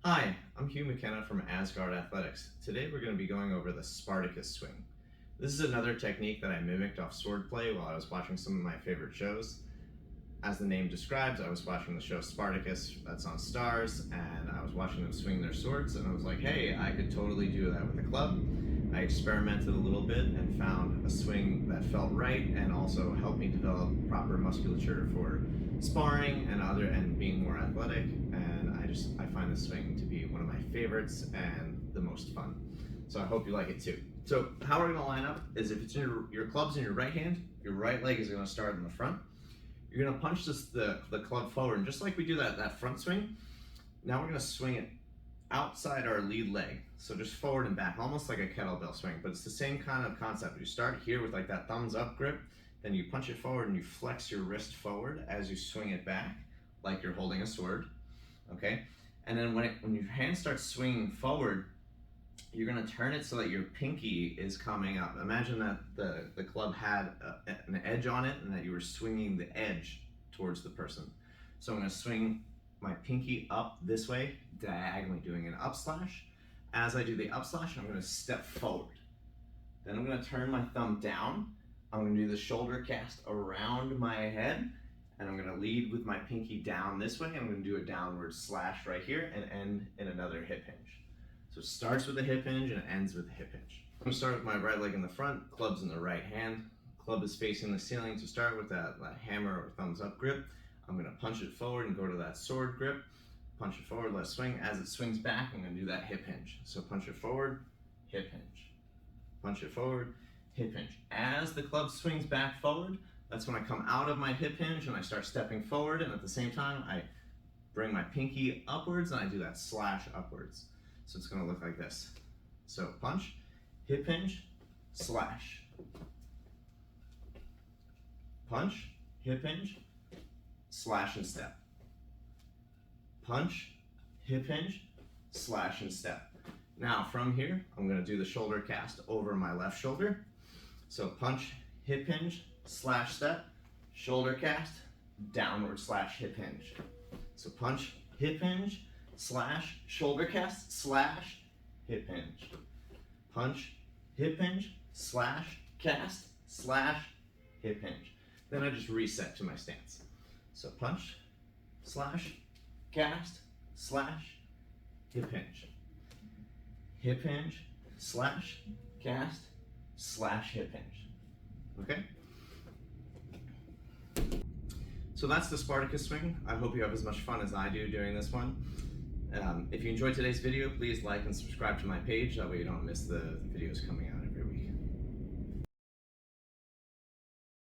Hi, I'm Hugh McKenna from Asgard Athletics. Today we're going to be going over the Spartacus swing. This is another technique that I mimicked off swordplay while I was watching some of my favorite shows. As the name describes, I was watching the show Spartacus, that's on Stars, and I was watching them swing their swords, and I was like, hey, I could totally do that with a club. I experimented a little bit and found a swing that felt right and also helped me develop proper musculature for sparring and being more athletic. And I find this swing to be one of my favorites and the most fun. So I hope you like it too. So how we're gonna line up is if it's in your club's in your right hand, your right leg is gonna start in the front. You're gonna punch the club forward, and just like we do that front swing, now we're gonna swing it outside our lead leg. So just forward and back, almost like a kettlebell swing, but it's the same kind of concept. You start here with like that thumbs up grip, then you punch it forward and you flex your wrist forward as you swing it back, like you're holding a sword, okay? And then when your hand starts swinging forward, you're gonna turn it so that your pinky is coming up. Imagine that the club had an edge on it and that you were swinging the edge towards the person. So I'm gonna swing my pinky up this way, diagonally doing an up slash. As I do the up slash, I'm gonna step forward. Then I'm gonna turn my thumb down. I'm gonna do the shoulder cast around my head, and I'm gonna lead with my pinky down this way. I'm gonna do a downward slash right here and end in another hip hinge. So it starts with a hip hinge and it ends with a hip hinge. I'm gonna start with my right leg in the front, club's in the right hand. Club is facing the ceiling to start with that hammer or thumbs up grip. I'm gonna punch it forward and go to that sword grip. Punch it forward, let it swing. As it swings back, I'm gonna do that hip hinge. So punch it forward, hip hinge. Punch it forward, hip hinge. As the club swings back forward, that's when I come out of my hip hinge and I start stepping forward, and at the same time, I bring my pinky upwards and I do that slash upwards. So it's gonna look like this. So punch, hip hinge, slash. Punch, hip hinge, slash and step. Punch, hip hinge, slash and step. Now from here, I'm gonna do the shoulder cast over my left shoulder. So punch, hip hinge, slash step, shoulder cast, downward slash hip hinge. So punch, hip hinge, slash, shoulder cast, slash, hip hinge. Punch, hip hinge, slash, cast, slash, hip hinge. Then I just reset to my stance. So punch, slash, cast, slash, hip hinge. Hip hinge, slash, cast, slash, hip hinge. Okay? So that's the Spartacus swing. I hope you have as much fun as I do doing this one. If you enjoyed today's video, please like and subscribe to my page. That way you don't miss the videos coming out every week.